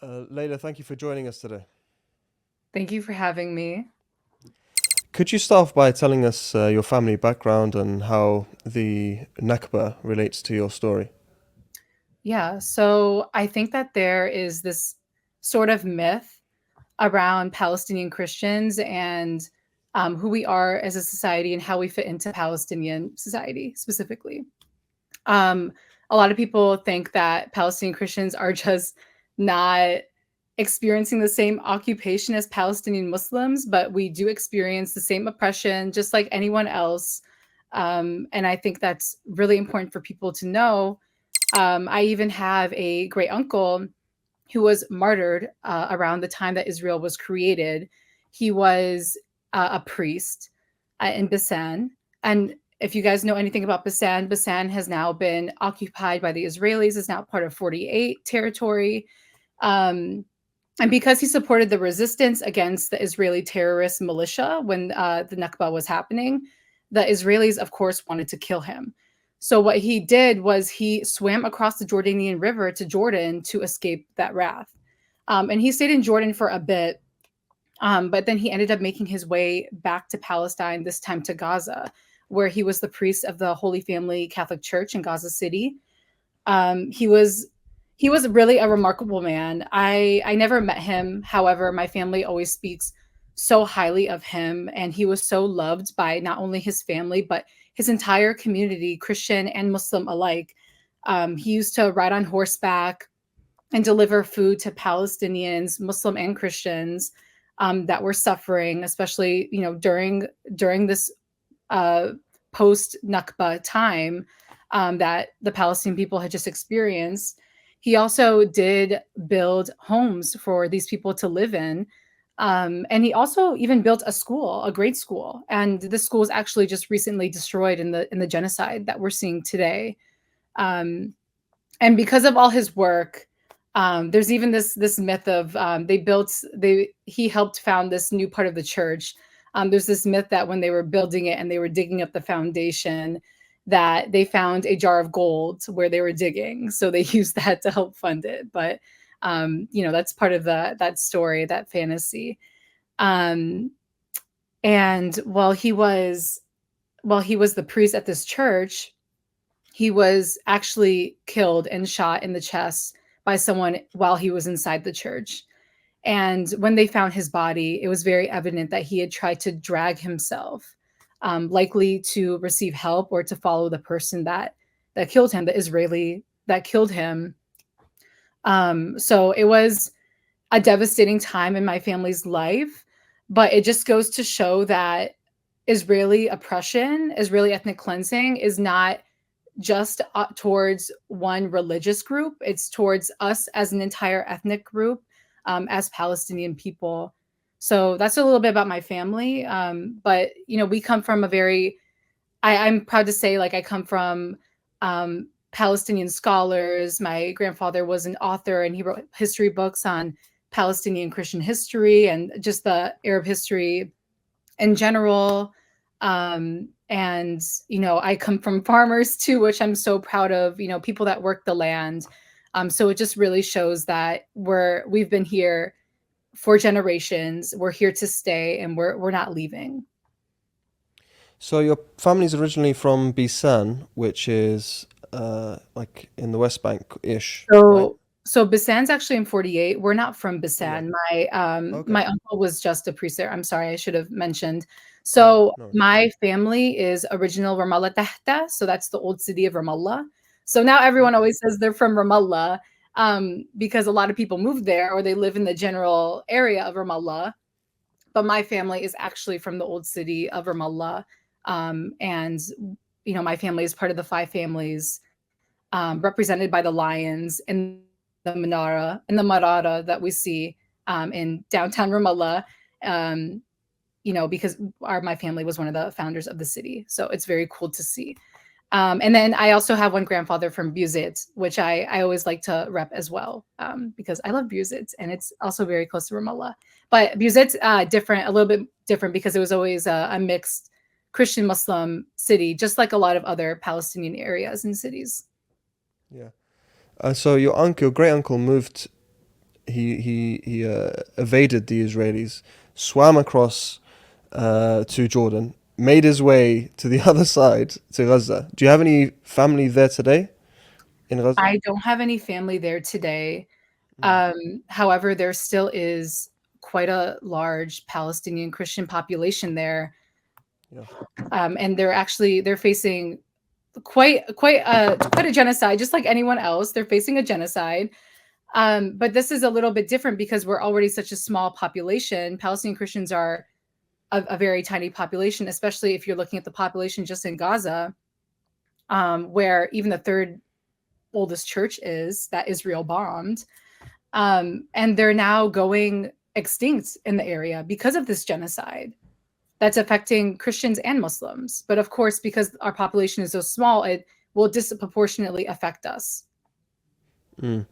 Laila, thank you for joining us today. Thank you for having me. Could you start off by telling us your family background and how the Nakba relates to your story? Yeah, so I think that there is this sort of myth around Palestinian Christians and who we are as a society and how we fit into Palestinian society specifically. Um, a lot of people think that Palestinian Christians are just not experiencing the same occupation as Palestinian Muslims, but we do experience the same oppression just like anyone else. And I think that's really important for people to know. I even have a great uncle who was martyred around the time that Israel was created. He was a priest in Basan. And if you guys know anything about Basan, Basan has now been occupied by the Israelis, is now part of 48 territory. Um, and because he supported the resistance against the Israeli terrorist militia when the Nakba was happening, the Israelis, of course, wanted to kill him. So what he did was he swam across the Jordanian River to Jordan to escape that wrath. And he stayed in Jordan for a bit, but then he ended up making his way back to Palestine, this time to Gaza, where he was the priest of the Holy Family Catholic Church in Gaza City. Um, he was he was really a remarkable man. I never met him. However, my family always speaks so highly of him, and he was so loved by not only his family but his entire community, Christian and Muslim alike. He used to ride on horseback and deliver food to Palestinians, Muslim and Christians, that were suffering, especially during this uh, post Nakba time that the Palestinian people had just experienced. He also did build homes for these people to live in. And he also even built a school, a grade school. And this school was actually just recently destroyed in the genocide that we're seeing today. Um, and because of all his work, there's even this myth of they he helped found this new part of the church. There's this myth that when they were building it and they were digging up the foundation, that they found a jar of gold where they were digging, so they used that to help fund it. But that's part of that story, that fantasy. Um, and while he was the priest at this church, he was actually killed and shot in the chest by someone while he was inside the church. And when they found his body, it was very evident that he had tried to drag himself, likely to receive help or to follow the person that killed him, the Israeli that killed him. So it was a devastating time in my family's life, but it just goes to show that Israeli oppression, Israeli ethnic cleansing is not just towards one religious group. It's towards us as an entire ethnic group, as Palestinian people. So that's a little bit about my family. But we come from a very, I'm proud to say, like, I come from Palestinian scholars. My grandfather was an author and he wrote history books on Palestinian Christian history and just the Arab history in general. And I come from farmers too, which I'm so proud of, people that work the land. So it just really shows that we've been here for generations. We're here to stay, and we're not leaving. So your family's originally from Bisan, which is like in the West Bank-ish, right? So Bisan's actually in 48. We're not from Yeah. Bisan. My Okay. uncle was just a priest there. I'm sorry, I should have mentioned. All right. So No worries. my family is original Ramallah Tahta, so that's the old city of Ramallah. So now everyone Okay. always says they're from Ramallah, because a lot of people moved there or they live in the general area of Ramallah. But my family is actually from the old city of Ramallah. And my family is part of the five families represented by the lions and the Menara and the Marara that we see in downtown Ramallah. Um, because my family was one of the founders of the city, so it's very cool to see. And then I also have one grandfather from Buzit, which I always like to rep as well, because I love Buzit and it's also very close to Ramallah. But Buzit's different, a little bit different, because it was always a mixed Christian Muslim city, just like a lot of other Palestinian areas and cities. Yeah. So your great uncle moved. he evaded the Israelis, swam across to Jordan, made his way to the other side to Gaza. Do you have any family there today in Gaza? I don't have any family there today. Mm, However, there still is quite a large Palestinian Christian population there, yeah. and they're facing quite a genocide, just like anyone else. They're facing a genocide, but this is a little bit different because we're already such a small population. Palestinian Christians are a very tiny population, especially if you're looking at the population just in Gaza, where even the third oldest church is that Israel bombed. And they're now going extinct in the area because of this genocide that's affecting Christians and Muslims. But of course, because our population is so small, it will disproportionately affect us. Mm.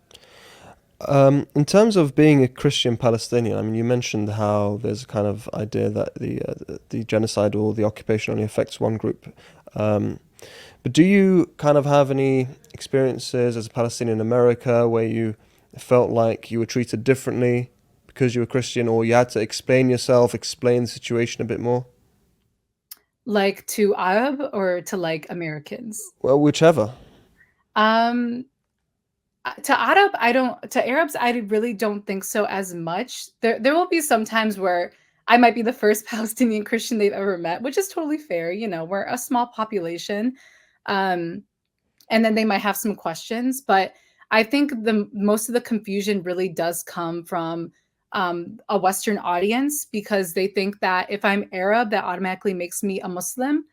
In terms of being a Christian Palestinian, I mean, you mentioned how there's a kind of idea that the genocide or the occupation only affects one group. Um, but do you kind of have any experiences as a Palestinian in America where you felt like you were treated differently because you were Christian, or you had to explain yourself, explain the situation a bit more? Like to Arab or to like Americans? Well, whichever. Um, to Arab, I don't. To Arabs, I really don't think so as much. There will be some times where I might be the first Palestinian Christian they've ever met, which is totally fair. You know, we're a small population, um, and then they might have some questions. But I think the most of the confusion really does come from a Western audience because they think that if I'm Arab, that automatically makes me a Muslim,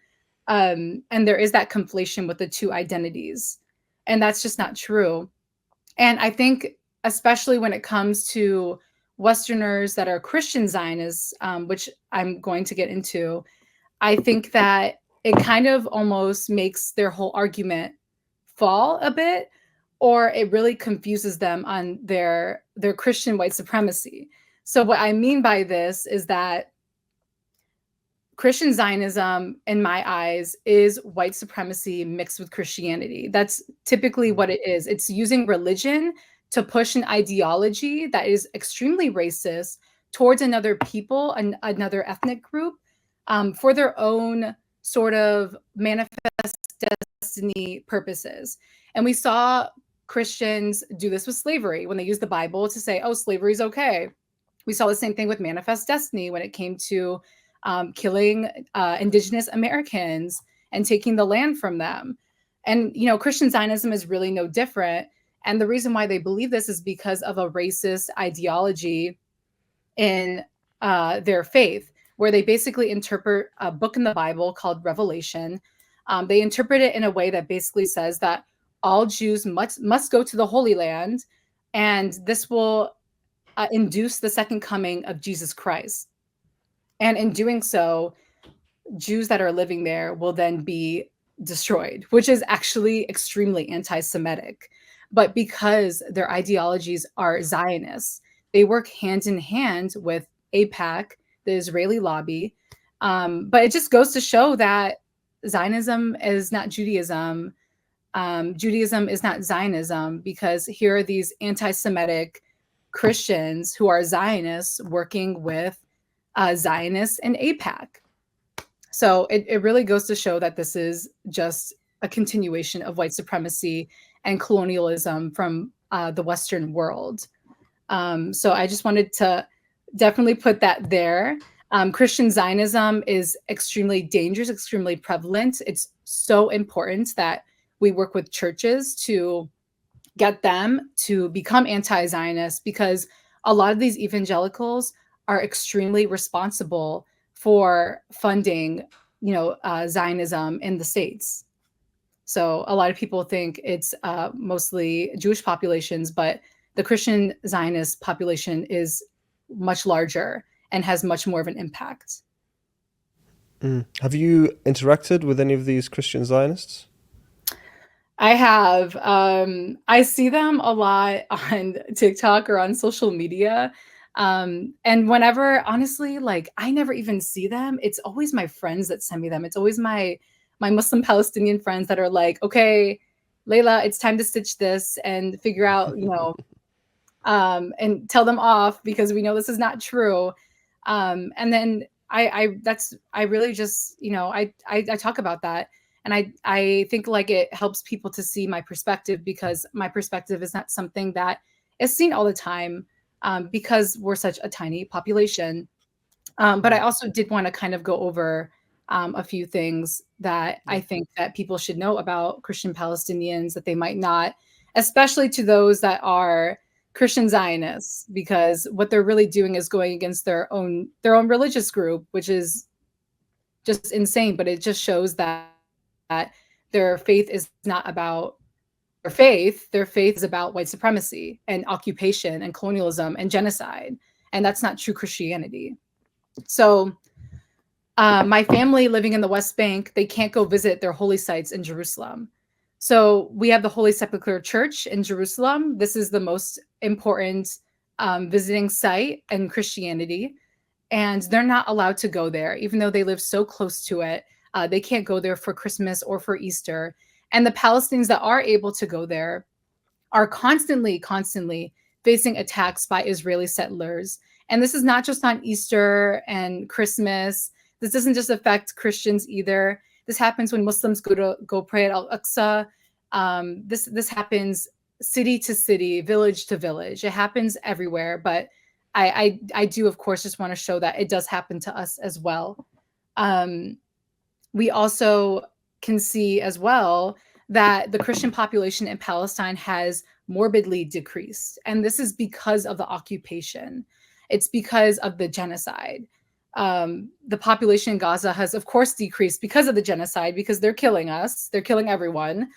and there is that conflation with the two identities, and that's just not true. And I think, especially when it comes to Westerners that are Christian Zionists, which I'm going to get into, I think that it kind of almost makes their whole argument fall a bit, or it really confuses them on their Christian white supremacy. So what I mean by this is that Christian Zionism, in my eyes, is white supremacy mixed with Christianity. That's typically what it is. It's using religion to push an ideology that is extremely racist towards another people and another ethnic group, for their own sort of manifest destiny purposes. And we saw Christians do this with slavery when they used the Bible to say, oh, slavery is okay. We saw the same thing with manifest destiny when it came to killing indigenous Americans and taking the land from them. And, you know, Christian Zionism is really no different. And the reason why they believe this is because of a racist ideology in their faith, where they basically interpret a book in the Bible called Revelation. They interpret it in a way that basically says that all Jews must go to the Holy Land, and this will induce the second coming of Jesus Christ. And in doing so, Jews that are living there will then be destroyed, which is actually extremely anti Semitic. But because their ideologies are Zionists, they work hand in hand with AIPAC, the Israeli lobby. But it just goes to show that Zionism is not Judaism. Judaism is not Zionism, because here are these anti Semitic Christians who are Zionists working with Zionists and AIPAC. So it really goes to show that this is just a continuation of white supremacy and colonialism from the Western world. So I just wanted to definitely put that there. Christian Zionism is extremely dangerous, extremely prevalent. It's so important that we work with churches to get them to become anti-Zionist, because a lot of these evangelicals are extremely responsible for funding, Zionism in the States. So a lot of people think it's mostly Jewish populations, but the Christian Zionist population is much larger and has much more of an impact. Have you interacted with any of these Christian Zionists? I have. I see them a lot on TikTok or on social media. And whenever, honestly, like I never even see them. It's always my friends that send me them. It's always my Muslim Palestinian friends that are like, okay, Laila, it's time to stitch this and figure out, and tell them off because we know this is not true. And then I really just, I talk about that. And I think like it helps people to see my perspective, because my perspective is not something that is seen all the time, because we're such a tiny population. But I Mm. also did want to kind of go over a few things that I Yeah. think that people should know about Christian Palestinians that they might not, especially to those that are Christian Zionists, because what they're really doing is going against their own religious group, which is just insane. But it just shows that their faith is not about their faith is about white supremacy and occupation and colonialism and genocide, and that's not true Christianity. So my family living in the West Bank, they can't go visit their holy sites in Jerusalem. So we have the Holy Sepulchre Church in Jerusalem. This is the most important visiting site in Christianity. And they're not allowed to go there, even though they live so close to it. They can't go there for Christmas or for Easter. And the Palestinians that are able to go there are constantly facing attacks by Israeli settlers. And this is not just on Easter and Christmas. This doesn't just affect Christians either. This happens when Muslims go pray at Al-Aqsa. This happens city to city, village to village. It happens everywhere. But I do, of course, just want to show that it does happen to us as well. Um, we also can see as well that the Christian population in Palestine has morbidly decreased. And this is because of the occupation. It's because of the genocide. The population in Gaza has, of course, decreased because of the genocide, because they're killing us. They're killing everyone.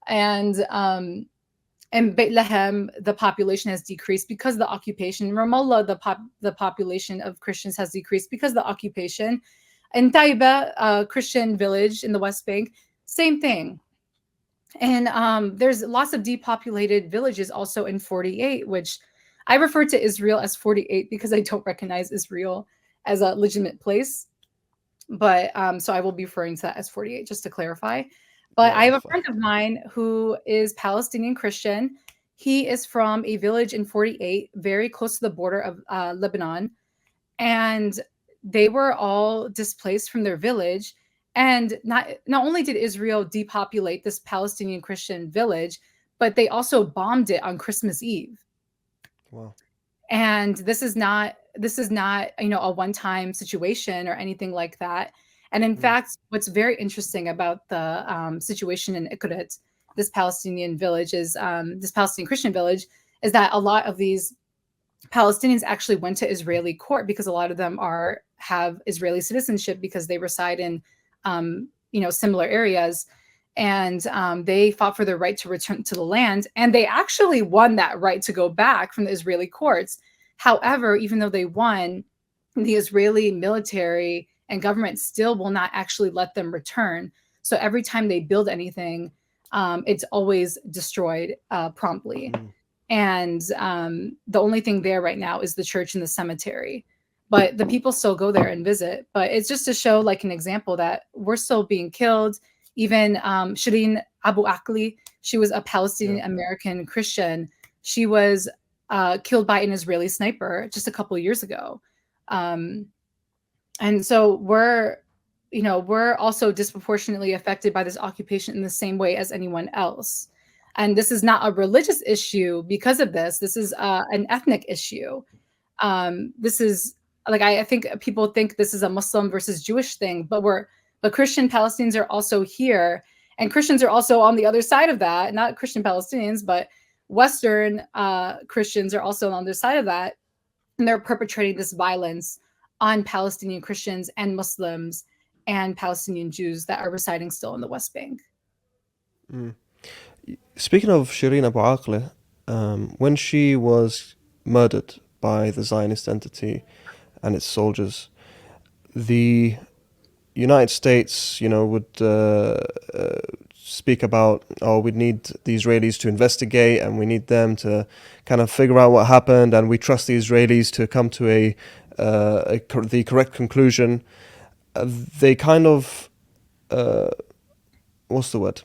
And in Bethlehem, the population has decreased because of the occupation. In Ramallah, the population of Christians has decreased because of the occupation. In Taiba, a Christian village in the West Bank, same thing. And there's lots of depopulated villages also in 48, which I refer to Israel as 48 because I don't recognize Israel as a legitimate place. But so I will be referring to that as 48, just to clarify. But Yeah, I have that's a fine. friend of mine who is Palestinian Christian. He is from a village in 48, very close to the border of Lebanon. And they were all displaced from their village. And not only did Israel depopulate this Palestinian Christian village, but they also bombed it on Christmas Eve. Wow. And this is not a one-time situation or anything like that. And in Mm. fact, what's very interesting about the situation in Ikrit, this Palestinian village is this Palestinian Christian village, is that a lot of these Palestinians actually went to Israeli court because a lot of them have Israeli citizenship because they reside in similar areas. And they fought for their right to return to the land, and they actually won that right to go back from the Israeli courts. However, even though they won, the Israeli military and government still will not actually let them return. So every time they build anything, it's always destroyed promptly. Mm. And the only thing there right now is the church and the cemetery. But the people still go there and visit. But it's just to show, like, an example that we're still being killed. Even Shireen Abu Akli, she was a Yeah. Palestinian American Christian. She was killed by an Israeli sniper just a couple of years ago. Um, and so we're also disproportionately affected by this occupation in the same way as anyone else. And this is not a religious issue because of this. This is an ethnic issue. This is like I think people think this is a Muslim versus Jewish thing, but Christian Palestinians are also here, and Christians are also on the other side of that. Not Christian Palestinians, but Western Christians are also on the other side of that, and they're perpetrating this violence on Palestinian Christians and Muslims and Palestinian Jews that are residing still in the West Bank. Mm. Speaking of Shireen Abu Akleh, when she was murdered by the Zionist entity and its soldiers, the United States, would speak about, oh, we need the Israelis to investigate and we need them to kind of figure out what happened, and we trust the Israelis to come to the correct conclusion. They kind of, what's the word?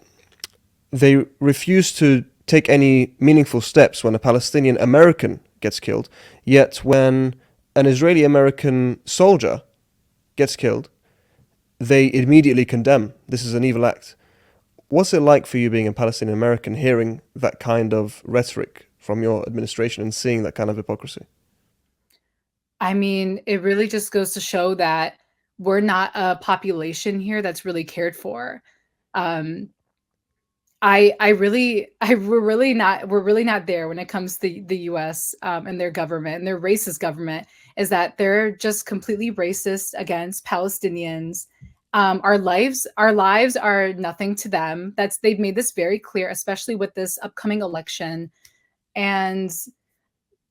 They refused to take any meaningful steps when a Palestinian American gets killed. Yet when an Israeli American soldier gets killed, they immediately condemn this is an evil act. What's it like for you being a Palestinian American hearing that kind of rhetoric from your administration and seeing that kind of hypocrisy? I mean, it really just goes to show that we're not a population here that's really cared for. Um, I really I we're really not there when it comes to the US, and their government and their racist government, is that they're just completely racist against Palestinians. Our lives are nothing to them. They've made this very clear, especially with this upcoming election. And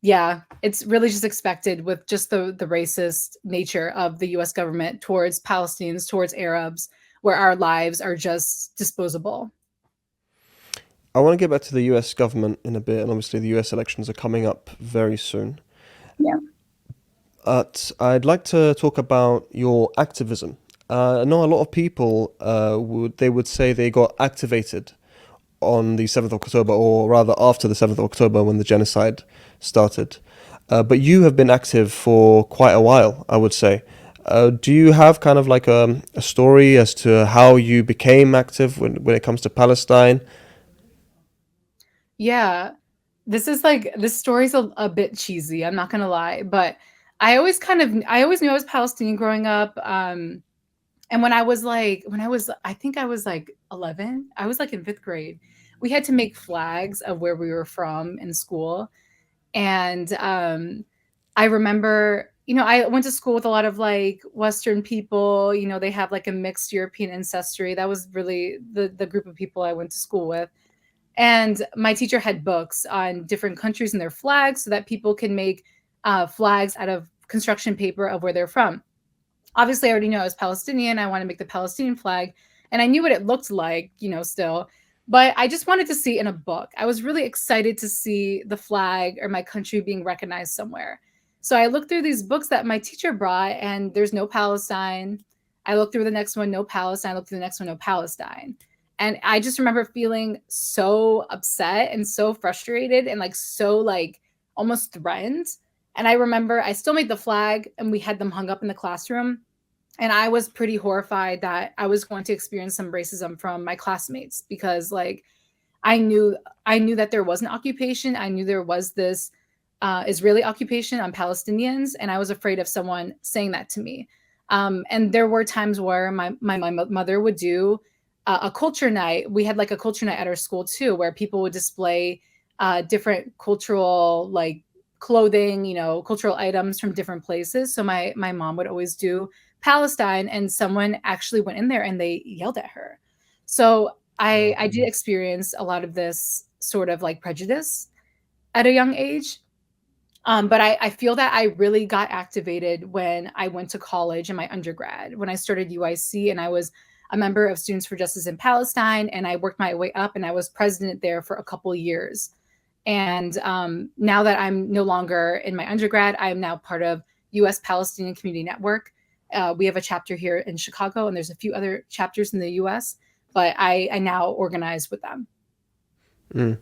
yeah, it's really just expected with just the racist nature of the US government towards Palestinians, towards Arabs, where our lives are just disposable. I want to get back to the US government in a bit, and obviously the US elections are coming up very soon. Yeah. But I'd like to talk about your activism. I know a lot of people would say they got activated on the 7th of October, or rather after the 7th of October when the genocide started. But you have been active for quite a while, I would say. Do you have kind of like a story as to how you became active when it comes to Palestine? Yeah. This story's a bit cheesy, I'm not gonna lie, but I always knew I was Palestinian growing up. And I think I was like 11, I was like in 5th grade. We had to make flags of where we were from in school. And I remember, I went to school with a lot of like Western people, they have like a mixed European ancestry. That was really the group of people I went to school with. And my teacher had books on different countries and their flags so that people can make flags out of construction paper of where they're from. Obviously, I already know I was Palestinian. I want to make the Palestinian flag. And I knew what it looked like, still. But I just wanted to see it in a book. I was really excited to see the flag or my country being recognized somewhere. So I looked through these books that my teacher brought, and there's no Palestine. I looked through the next one, no Palestine. I looked through the next one, no Palestine. And I just remember feeling so upset and so frustrated and like so like almost threatened. And I remember I still made the flag and we had them hung up in the classroom. And I was pretty horrified that I was going to experience some racism from my classmates because like I knew that there was an occupation. I knew there was this Israeli occupation on Palestinians, and I was afraid of someone saying that to me. And there were times where my mother would do a culture night. We had like a culture night at our school too, where people would display different cultural like clothing, cultural items from different places. So my mom would always do Palestine, and someone actually went in there and they yelled at her. So Wow. I did experience a lot of this sort of like prejudice at a young age. But I feel that I really got activated when I went to college in my undergrad, when I started UIC and I was a member of Students for Justice in Palestine, and I worked my way up and I was president there for a couple years. And now that I'm no longer in my undergrad, I am now part of US Palestinian Community Network. We have a chapter here in Chicago, and there's a few other chapters in the US, but I now organize with them. Mm.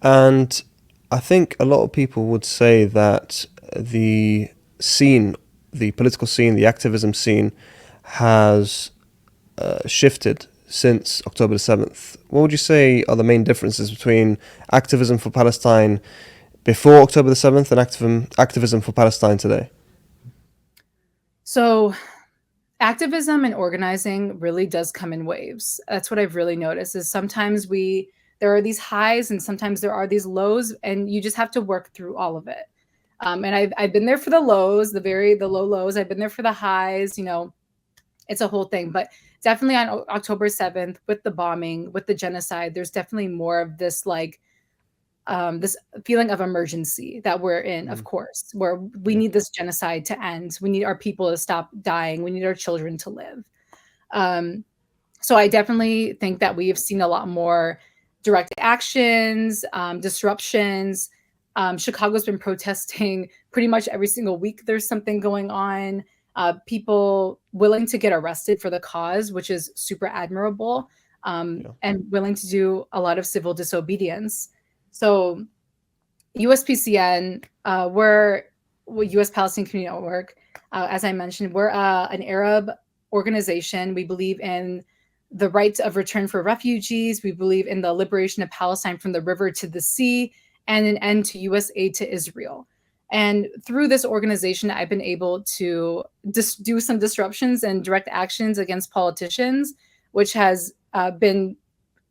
And I think a lot of people would say that the scene, the political scene, the activism scene has shifted since October the 7th. What would you say are the main differences between activism for Palestine before October the 7th and activism for Palestine today? So activism and organizing really does come in waves. That's what I've really noticed is sometimes there are these highs and sometimes there are these lows, and you just have to work through all of it. And I've been there for the lows, the low lows. I've been there for the highs. It's a whole thing. But definitely on October 7th, with the bombing, with the genocide, there's definitely more of this like this feeling of emergency that we're in, of Mm. course, where we Yeah. need this genocide to end. We need our people to stop dying. We need our children to live. Um, so I definitely think that we have seen a lot more direct actions, disruptions. Chicago's been protesting pretty much every single week. There's something going on. People willing to get arrested for the cause, which is super admirable, Yeah. and willing to do a lot of civil disobedience. So USPCN, we're U.S. Palestine Community Network. As I mentioned, we're an Arab organization. We believe in the right of return for refugees. We believe in the liberation of Palestine from the river to the sea and an end to U.S. aid to Israel. And through this organization, I've been able to do some disruptions and direct actions against politicians, which has been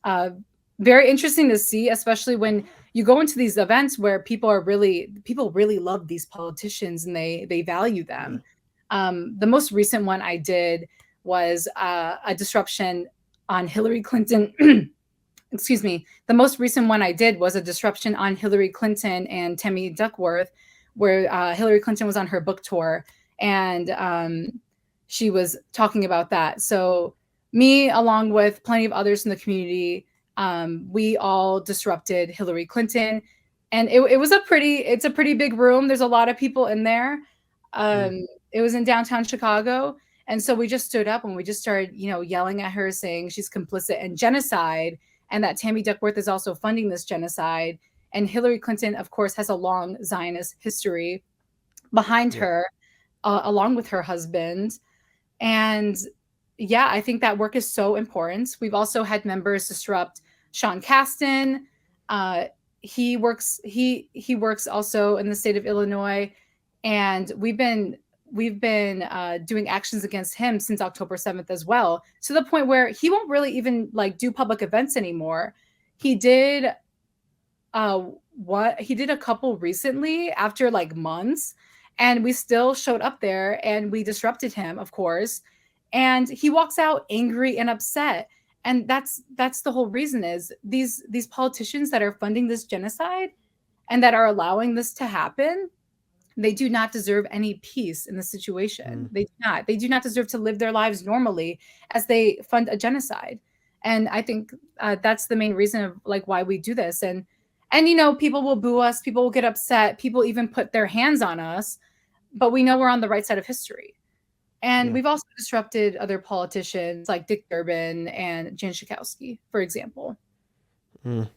uh, very interesting to see, especially when you go into these events where people really love these politicians and they value Yeah. them. The most recent one I did was a disruption on Hillary Clinton. Excuse me. The most recent one I did was a disruption on Hillary Clinton and Tammy Duckworth, where Hillary Clinton was on her book tour and she was talking about that. So me, along with plenty of others in the community, we all disrupted Hillary Clinton, and it's a pretty big room. There's a lot of people in there. Mm. It was in downtown Chicago, and so we just stood up and we just started, yelling at her, saying she's complicit in genocide, and that Tammy Duckworth is also funding this genocide. And Hillary Clinton, of course, has a long Zionist history behind Yeah. her, along with her husband. And yeah, I think that work is so important. We've also had members disrupt Sean Caston. Uh, he works also in the state of Illinois, and we've been doing actions against him since October 7th as well, to the point where he won't really even like do public events anymore. He did uh what he did a couple recently after like months, and we still showed up there and we disrupted him, of course, and he walks out angry and upset. And that's the whole reason, is these politicians that are funding this genocide and that are allowing this to happen, they do not deserve any peace in the situation. Mm. They do not deserve to live their lives normally as they fund a genocide. And I think that's the main reason of like why we do this. And people will boo us, people will get upset, people even put their hands on us, but we know we're on the right side of history. And Yeah. we've also disrupted other politicians like Dick Durbin and Jan Schakowsky, for example. Mm.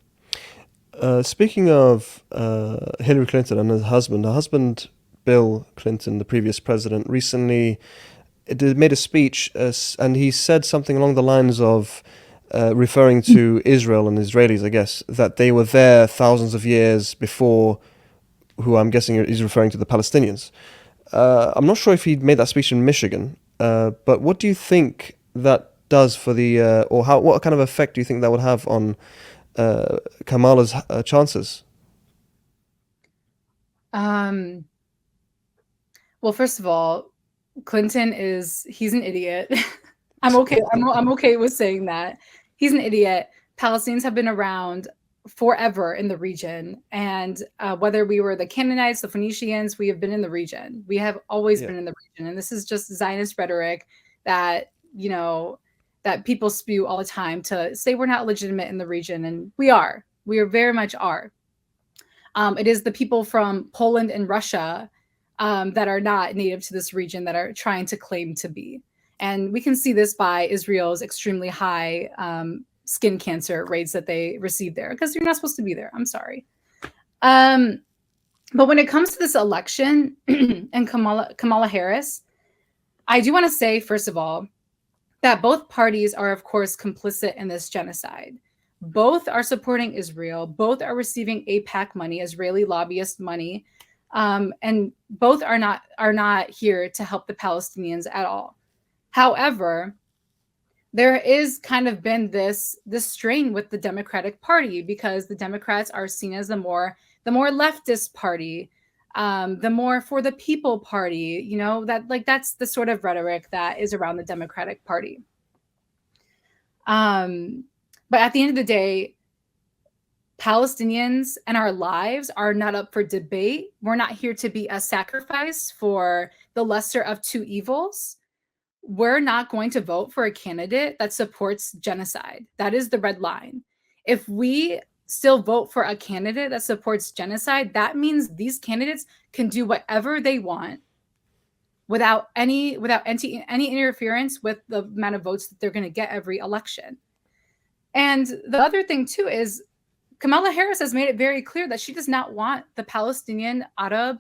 Speaking of Hillary Clinton and her husband Bill Clinton, the previous president, recently made a speech, and he said something along the lines of referring to Israel and Israelis, I guess, that they were there thousands of years before, who I'm guessing is referring to the Palestinians. I'm not sure if he made that speech in Michigan, but what do you think that does for or what kind of effect do you think that would have on Kamala's chances? Um, well, first of all, he's an idiot. I'm okay. I'm okay with saying that. He's an idiot. Palestinians have been around forever in the region, and whether we were the Canaanites, the Phoenicians, we have been in the region. We have always Yeah. been in the region, and this is just Zionist rhetoric that you know that people spew all the time to say we're not legitimate in the region, and we are. We are very much are. It is the people from Poland and Russia that are not native to this region that are trying to claim to be. And we can see this by Israel's extremely high skin cancer rates that they receive there, because you're not supposed to be there. I'm sorry. Um, but when it comes to this election and Kamala Harris, I do want to say, first of all, that both parties are, of course, complicit in this genocide. Both are supporting Israel. Both are receiving AIPAC money, Israeli lobbyist money, and both are not here to help the Palestinians at all. However, there is kind of been this strain with the Democratic Party, because the Democrats are seen as the more leftist party, the more for the people party. That's the sort of rhetoric that is around the Democratic Party. Um, but at the end of the day, Palestinians and our lives are not up for debate. We're not here to be a sacrifice for the lesser of two evils. We're not going to vote for a candidate that supports genocide. That is the red line. If we still vote for a candidate that supports genocide, that means these candidates can do whatever they want without any interference with the amount of votes that they're going to get every election. And the other thing too is Kamala Harris has made it very clear that she does not want the Palestinian Arab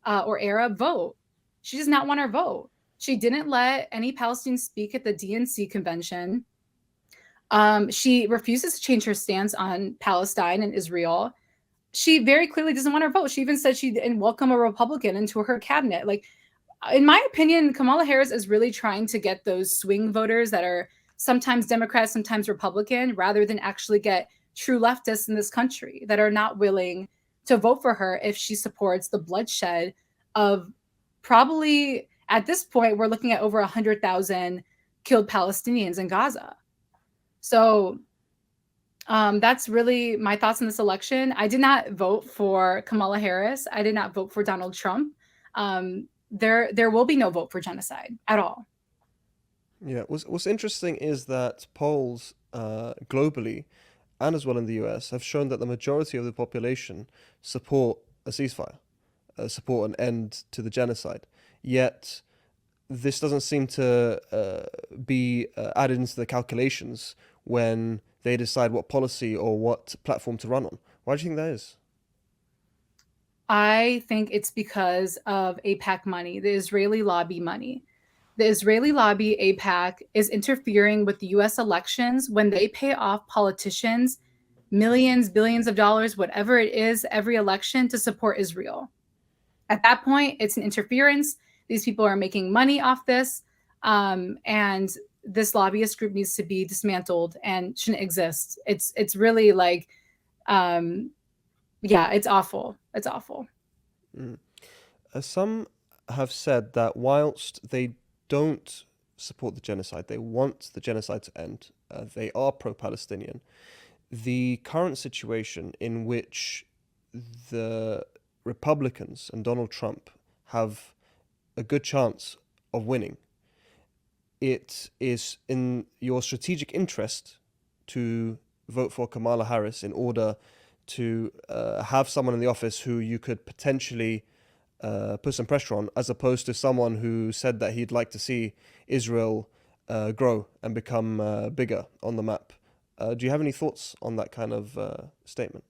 or Arab vote. She does not want our vote. She didn't let any Palestinians speak at the DNC convention. She refuses to change her stance on Palestine and Israel. She very clearly doesn't want our vote. She even said she didn't welcome a Republican into her cabinet. Like, in my opinion, Kamala Harris is really trying to get those swing voters that are sometimes Democrat, sometimes Republican, rather than actually get true leftists in this country that are not willing to vote for her if she supports the bloodshed of probably, at this point, we're looking at over 100,000 killed Palestinians in Gaza. So that's really my thoughts on this election. I did not vote for Kamala Harris. I did not vote for Donald Trump. There will be no vote for genocide at all. Yeah, what's interesting is that polls globally and as well in the US have shown that the majority of the population support a ceasefire, support an end to the genocide. Yet this doesn't seem to be added into the calculations when they decide what policy or what platform to run on. Why do you think that is? I think it's because of AIPAC money, the Israeli lobby money. The Israeli lobby, AIPAC, is interfering with the US elections when they pay off politicians millions, billions of dollars, whatever it is, every election to support Israel. At that point, it's an interference. These people are making money off this. And this lobbyist group needs to be dismantled and shouldn't exist. It's really like, yeah, it's awful. It's awful. Mm. Some have said that whilst they don't support the genocide, they want the genocide to end, they are pro-Palestinian. The current situation in which the Republicans and Donald Trump have a good chance of winning, it is in your strategic interest to vote for Kamala Harris in order to have someone in the office who you could potentially put some pressure on, as opposed to someone who said that he'd like to see Israel grow and become bigger on the map. Do you have any thoughts on that kind of statement?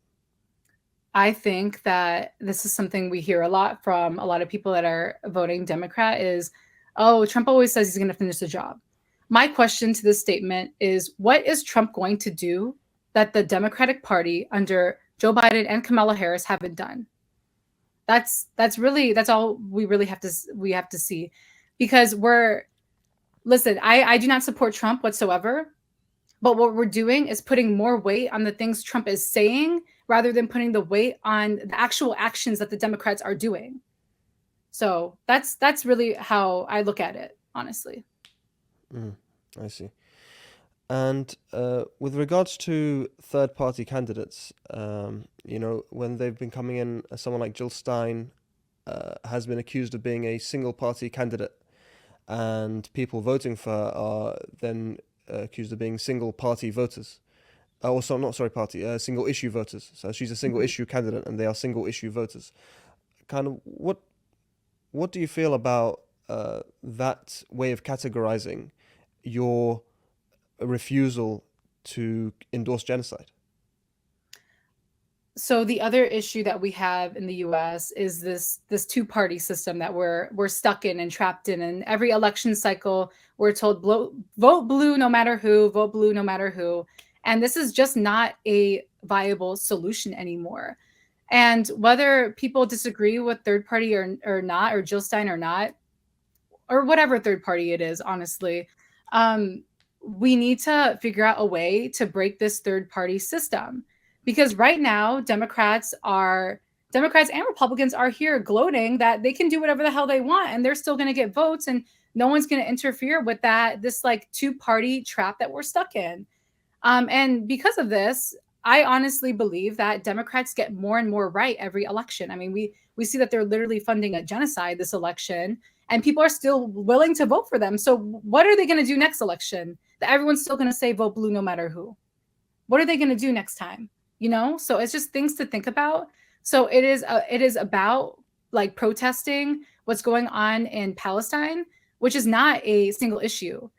I think that this is something we hear a lot from a lot of people that are voting Democrat is, oh, Trump always says he's going to finish the job. My question to this statement is, what is Trump going to do that the Democratic Party under Joe Biden and Kamala Harris haven't done? That's all we really have to see, because listen, I do not support Trump whatsoever. But what we're doing is putting more weight on the things Trump is saying rather than putting the weight on the actual actions that the Democrats are doing. So that's really how I look at it, honestly. I see. And with regards to third-party candidates, when they've been coming in, someone like Jill Stein has been accused of being a single-party candidate, and people voting for her are then accused of being single-party voters. Also, not sorry, party, single-issue voters. So she's a single-issue candidate, and they are single-issue voters. Kind of, what do you feel about that way of categorizing your refusal to endorse genocide? So the other issue that we have in the U.S. is this two-party system that we're stuck in and trapped in. And every election cycle, we're told vote blue no matter who, vote blue no matter who. And this is just not a viable solution anymore. And whether people disagree with third party or not, or Jill Stein or not, or whatever third party it is, honestly, we need to figure out a way to break this third party system. Because right now, Democrats and Republicans are here gloating that they can do whatever the hell they want and they're still going to get votes, and no one's going to interfere with this like two-party trap that we're stuck in. And because of this, I honestly believe that Democrats get more and more right every election. I mean, we see that they're literally funding a genocide this election, and people are still willing to vote for them. So what are they going to do next election? That everyone's still going to say vote blue no matter who. What are they going to do next time? So it's just things to think about. So it is about like protesting what's going on in Palestine, which is not a single issue.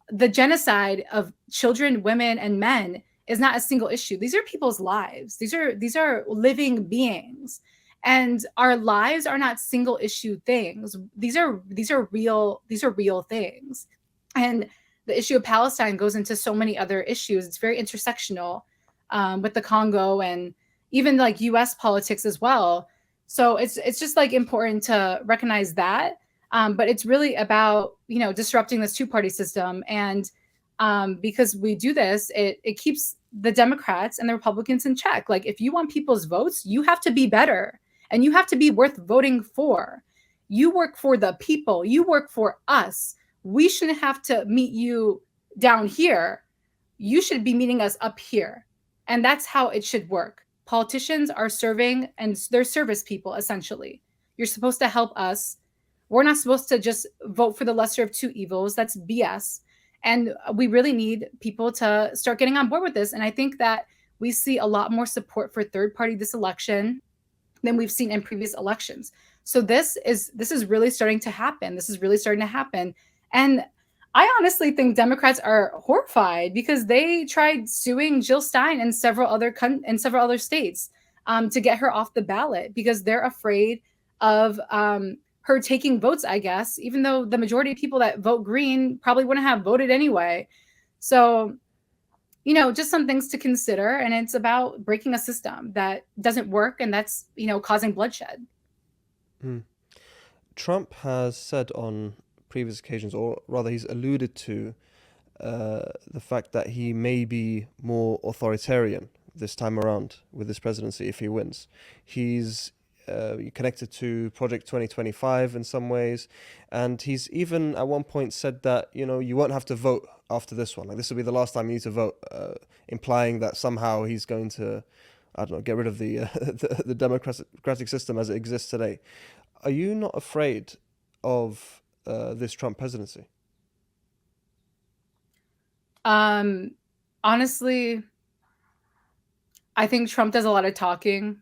The genocide of children, women, and men is not a single issue. These are people's lives. These are living beings. And our lives are not single issue things. These are real things. And the issue of Palestine goes into so many other issues. It's very intersectional, with the Congo and even like US politics as well. So it's just like important to recognize that. But it's really about, disrupting this two-party system. And because we do this, it keeps the Democrats and the Republicans in check. Like, if you want people's votes, you have to be better and you have to be worth voting for. You work for the people, you work for us. We shouldn't have to meet you down here. You should be meeting us up here. And that's how it should work. Politicians are serving, and they're service people, essentially. You're supposed to help us. We're not supposed to just vote for the lesser of two evils. That's BS. And we really need people to start getting on board with this. And I think that we see a lot more support for third party this election than we've seen in previous elections. So this is really starting to happen. This is really starting to happen. And I honestly think Democrats are horrified because they tried suing Jill Stein and several other states, to get her off the ballot, because they're afraid of her taking votes, I guess, even though the majority of people that vote Green probably wouldn't have voted anyway. So, just some things to consider. And it's about breaking a system that doesn't work and that's, causing bloodshed. Trump has said on previous occasions, or rather he's alluded to the fact that he may be more authoritarian this time around with this presidency if he wins. He's connected to Project 2025 in some ways, and he's even at one point said that, you won't have to vote after this one. Like, this will be the last time you need to vote, implying that somehow he's going to, I don't know, get rid of the the democratic system as it exists today. Are you not afraid of this Trump presidency? Honestly, I think Trump does a lot of talking.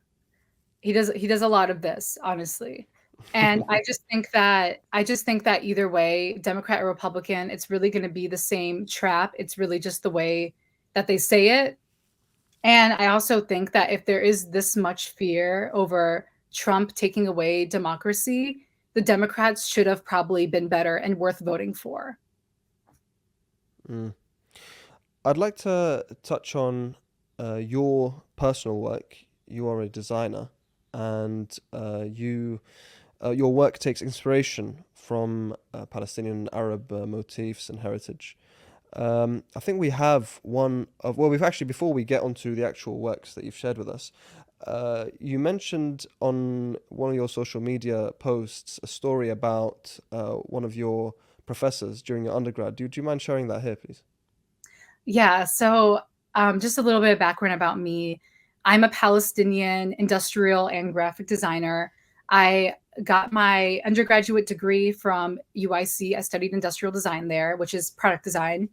He does a lot of this, honestly. And I just think that either way, Democrat or Republican, it's really going to be the same trap. It's really just the way that they say it. And I also think that if there is this much fear over Trump taking away democracy, the Democrats should have probably been better and worth voting for. I'd like to touch on your personal work. You are a designer, and your work takes inspiration from Palestinian Arab motifs and heritage. I think we have we've actually, before we get onto the actual works that you've shared with us, you mentioned on one of your social media posts a story about one of your professors during your undergrad. Do you mind sharing that here, please? Yeah. So just a little bit of background about me. I'm a Palestinian industrial and graphic designer. I got my undergraduate degree from UIC. I studied industrial design there, which is product design.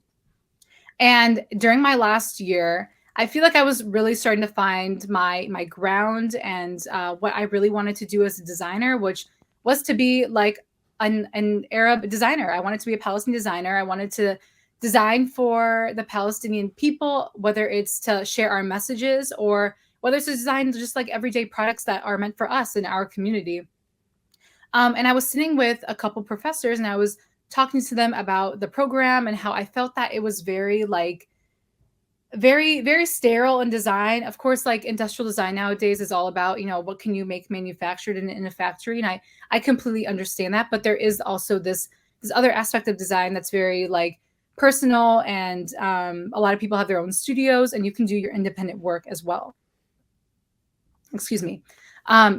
And during my last year, I feel like I was really starting to find my ground and what I really wanted to do as a designer, which was to be like an Arab designer. I wanted to be a Palestinian designer. I wanted to design for the Palestinian people, whether it's to share our messages or whether it's to design just like everyday products that are meant for us in our community. And I was sitting with a couple professors and I was talking to them about the program and how I felt that it was very very sterile in design. Of course, like industrial design nowadays is all about, what can you make manufactured in a factory? And I completely understand that. But there is also this other aspect of design that's very like personal, and a lot of people have their own studios and you can do your independent work as well. Excuse me.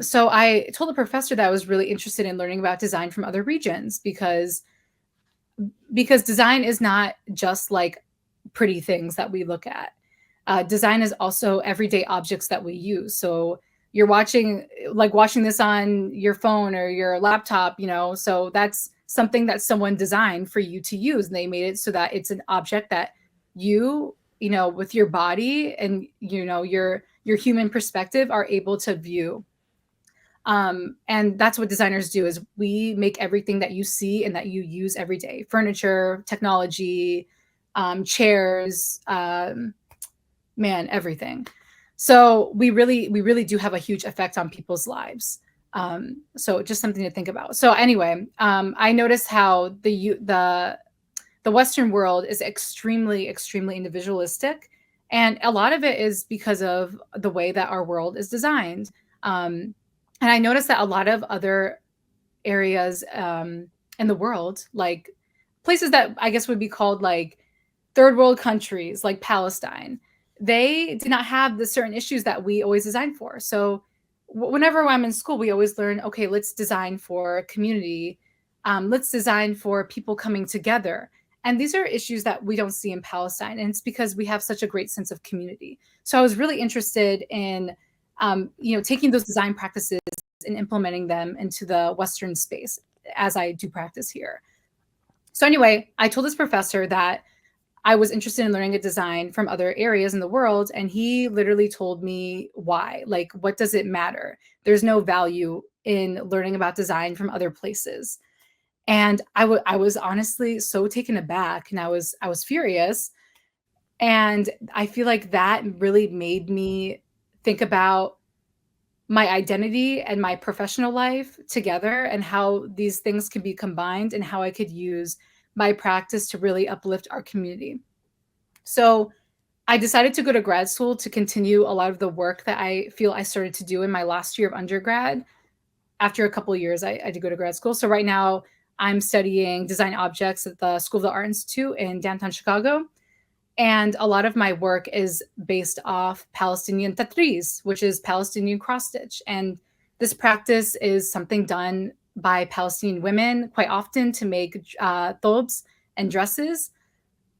So I told the professor that I was really interested in learning about design from other regions because design is not just like pretty things that we look at. Design is also everyday objects that we use. So you're watching this on your phone or your laptop, so that's something that someone designed for you to use. And they made it so that it's an object that you, with your body and, your human perspective are able to view. And that's what designers do, is we make everything that you see and that you use every day. Furniture, technology, chairs, man, everything. So we really do have a huge effect on people's lives. So just something to think about. So anyway, I noticed how the Western world is extremely individualistic, and a lot of it is because of the way that our world is designed. And I noticed that a lot of other areas in the world, like places that I guess would be called like third world countries, like Palestine, they did not have the certain issues that we always design for. So whenever I'm in school, we always learn, okay, let's design for community, let's design for people coming together. And these are issues that we don't see in Palestine, and it's because we have such a great sense of community. So I was really interested in, taking those design practices and implementing them into the Western space as I do practice here. So anyway, I told this professor that I was interested in learning a design from other areas in the world, and he literally told me why. Like, what does it matter? There's no value in learning about design from other places. And I was honestly so taken aback, and I was furious. And I feel like that really made me think about my identity and my professional life together, and how these things can be combined, and how I could use my practice to really uplift our community. So I decided to go to grad school to continue a lot of the work that I feel I started to do in my last year of undergrad. After a couple of years, I did go to grad school. So right now I'm studying design objects at the School of the Art Institute in downtown Chicago. And a lot of my work is based off Palestinian tatris, which is Palestinian cross stitch. And this practice is something done by Palestinian women quite often to make thobes and dresses.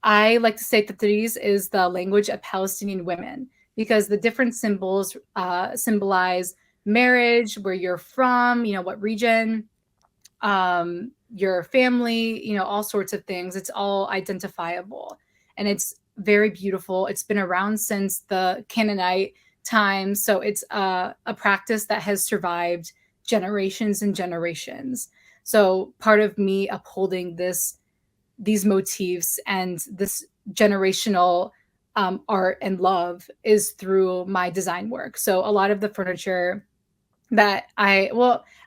I like to say tatris is the language of Palestinian women, because the different symbols symbolize marriage, where you're from, what region, your family, all sorts of things. It's all identifiable, and it's very beautiful. It's been around since the Canaanite times, so it's a practice that has survived generations and generations. So part of me upholding these motifs and this generational art and love is through my design work. So a lot of the furniture that I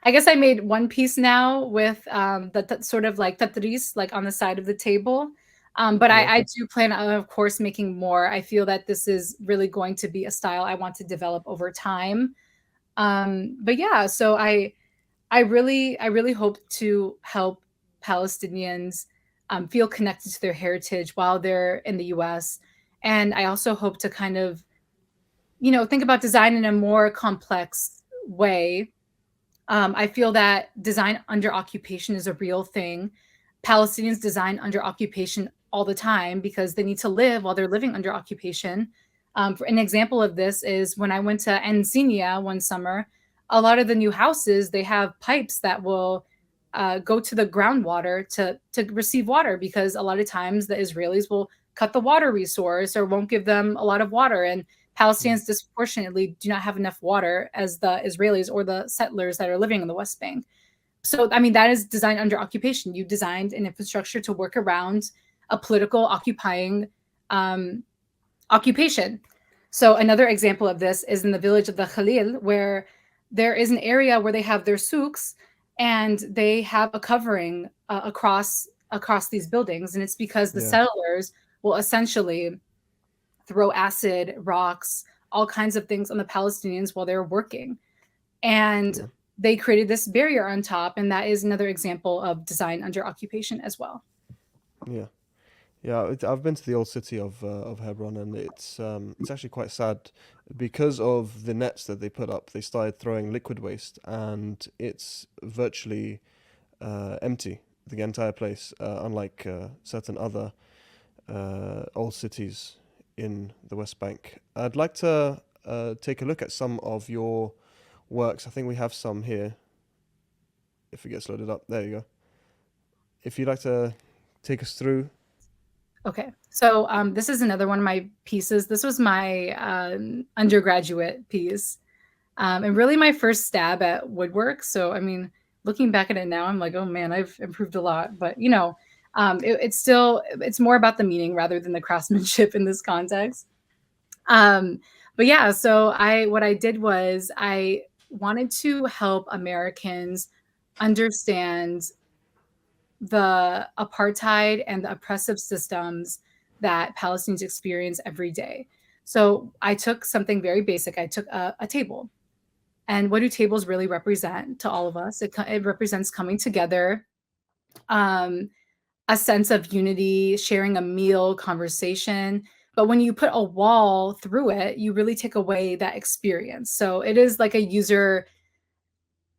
guess I made one piece now with the sort of like tatris, like on the side of the table. But Yeah. I do plan on, of course, making more. I feel that this is really going to be a style I want to develop over time. But yeah, so I really hope to help Palestinians feel connected to their heritage while they're in the U.S. And I also hope to kind of, think about design in a more complex way. I feel that design under occupation is a real thing. Palestinians design under occupation all the time because they need to live while they're living under occupation. For an example of this is when I went to Enzinia one summer, a lot of the new houses, they have pipes that will go to the groundwater to receive water, because a lot of times the Israelis will cut the water resource or won't give them a lot of water. And Mm. Palestinians disproportionately do not have enough water as the Israelis or the settlers that are living in the West Bank. So, I mean, that is design under occupation. You designed an infrastructure to work around a political occupying um, occupation. So, another example of this is in the village of the Khalil, where there is an area where they have their souks, and they have a covering across these buildings, and it's because the Yeah. settlers will essentially throw acid, rocks, all kinds of things on the Palestinians while they're working. And Yeah. they created this barrier on top, and that is another example of design under occupation as well. Yeah. Yeah, I've been to the old city of Hebron, and it's actually quite sad because of the nets that they put up. They started throwing liquid waste, and it's virtually empty, the entire place, unlike certain other old cities in the West Bank. I'd like to take a look at some of your works. I think we have some here. If it gets loaded up, there you go. If you'd like to take us through. Okay, so this is another one of my pieces. This was my undergraduate piece, and really my first stab at woodwork. So, I mean, looking back at it now, I'm like, oh man, I've improved a lot. But it's more about the meaning rather than the craftsmanship in this context. Um, but yeah, so what I did was I wanted to help Americans understand the apartheid and the oppressive systems that Palestinians experience every day. So I took something very basic. I took a table. And what do tables really represent to all of us? It represents coming together, um, a sense of unity, sharing a meal, conversation. But when you put a wall through it, you really take away that experience. So it is like a user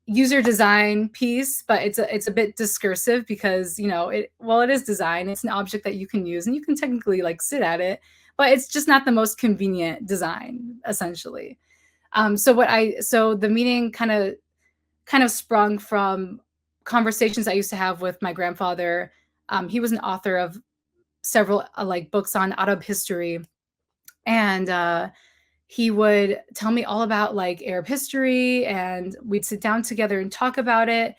design piece, but it's a bit discursive because, it is design, it's an object that you can use and you can technically like sit at it, but it's just not the most convenient design, essentially. So the meeting kind of sprung from conversations I used to have with my grandfather. He was an author of several like books on Arab history, and he would tell me all about like Arab history, and we'd sit down together and talk about it.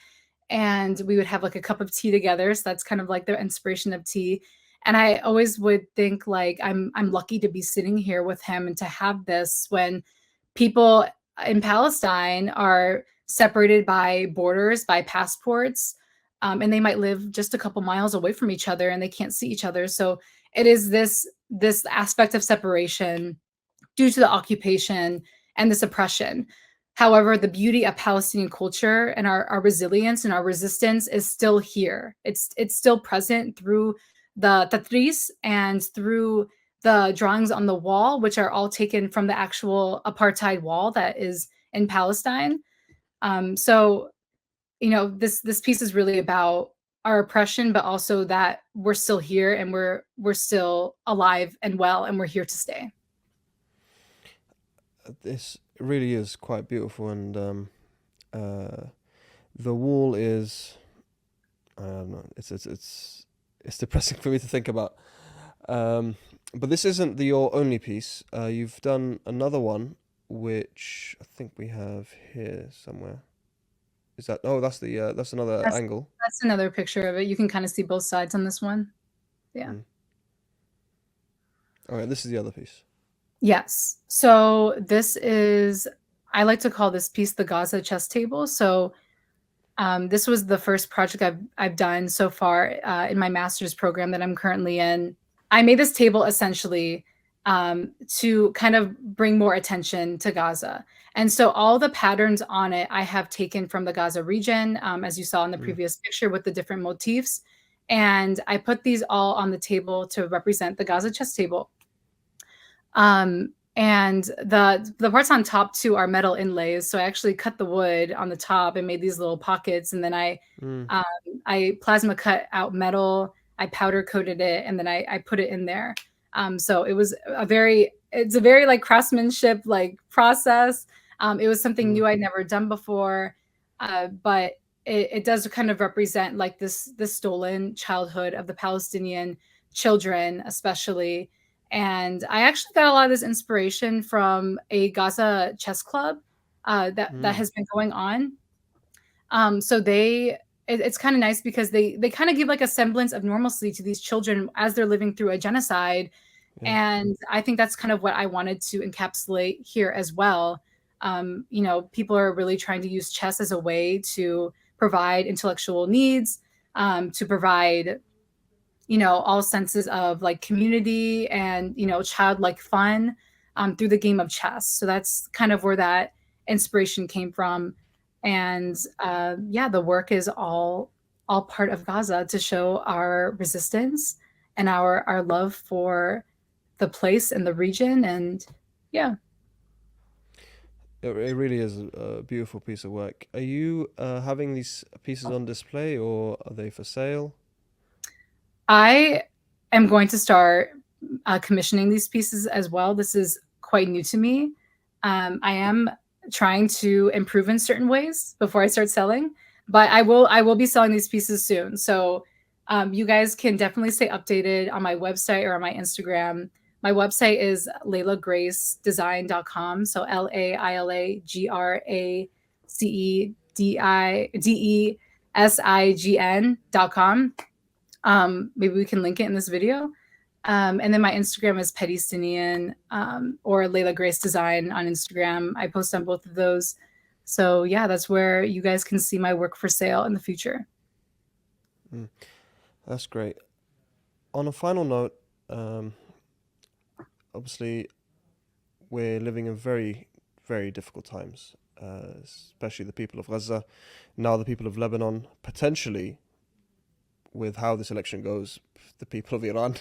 And we would have like a cup of tea together. So that's kind of like the inspiration of tea. And I always would think like I'm lucky to be sitting here with him and to have this when people in Palestine are separated by borders, by passports, and they might live just a couple miles away from each other and they can't see each other. So it is this aspect of separation due to the occupation and this oppression. However, the beauty of Palestinian culture and our resilience and our resistance is still here. It's still present through the tatris and through the drawings on the wall, which are all taken from the actual apartheid wall that is in Palestine. So this piece is really about our oppression, but also that we're still here and we're still alive and well, and we're here to stay. This really is quite beautiful, and uh, the wall is, I don't know, it's depressing for me to think about. Um, but this isn't your only piece. You've done another one, which I think we have here somewhere. Is that? Oh, that's another That's angle. that's another picture of it. You can kind of see both sides on this one. Yeah. Mm. All right, this is the other piece. Yes. So this is, I like to call this piece the Gaza chess table. So this was the first project I've done so far in my master's program that I'm currently in. I made this table essentially to kind of bring more attention to Gaza. And so all the patterns on it I have taken from the Gaza region, as you saw in the Mm. previous picture with the different motifs. And I put these all on the table to represent the Gaza chess table. And the parts on top too are metal inlays. So I actually cut the wood on the top and made these little pockets, and then Mm. um, I plasma cut out metal. I powder coated it, and then I put it in there. So it's a very like craftsmanship like process. It was something Mm. new I'd never done before, but it does kind of represent like this stolen childhood of the Palestinian children, especially. And I actually got a lot of this inspiration from a Gaza chess club that Mm. has been going on. So it's kind of nice because they kind of give like a semblance of normalcy to these children as they're living through a genocide. Yeah. And I think that's kind of what I wanted to encapsulate here as well. People are really trying to use chess as a way to provide intellectual needs, to provide all senses of like community and childlike fun through the game of chess. So that's kind of where that inspiration came from. And yeah, the work is all part of Gaza to show our resistance and our love for the place and the region. And yeah. It really is a beautiful piece of work. Are you having these pieces on display, or are they for sale? I am going to start commissioning these pieces as well. This is quite new to me. I am trying to improve in certain ways before I start selling, but I will be selling these pieces soon. So you guys can definitely stay updated on my website or on my Instagram. My website is lailagracedesign.com. So LAILAGRACEDESIGN.com. Maybe we can link it in this video. And then my Instagram is Palestinian or Laila Grace Design on Instagram. I post on both of those. So yeah, that's where you guys can see my work for sale in the future. That's great. On a final note, obviously, we're living in very, very difficult times, especially the people of Gaza, now the people of Lebanon, potentially, with how this election goes, the people of Iran.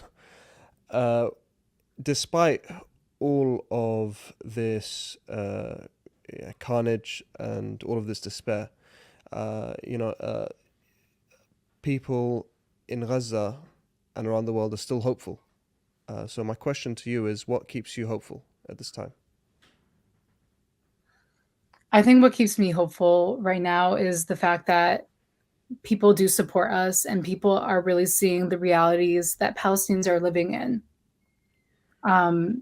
Despite all of this carnage and all of this despair, people in Gaza and around the world are still hopeful. So my question to you is, what keeps you hopeful at this time? I think what keeps me hopeful right now is the fact that people do support us and people are really seeing the realities that Palestinians are living in. And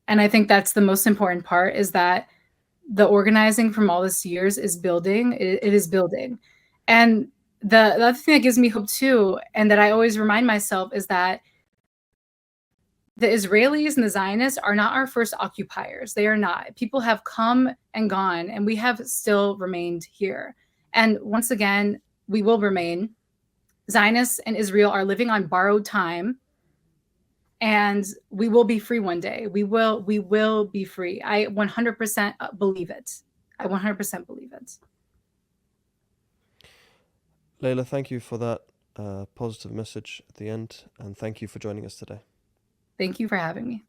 I think that's the most important part, is that the organizing from all this years is building. It is building. And the other thing that gives me hope too, and that I always remind myself, is that the Israelis and the Zionists are not our first occupiers. They are not. People have come and gone, and we have still remained here. And once again, we will remain. Zionists and Israel are living on borrowed time, and we will be free one day. We will be free. I 100% believe it. I 100% believe it. Laila, thank you for that positive message at the end, and thank you for joining us today. Thank you for having me.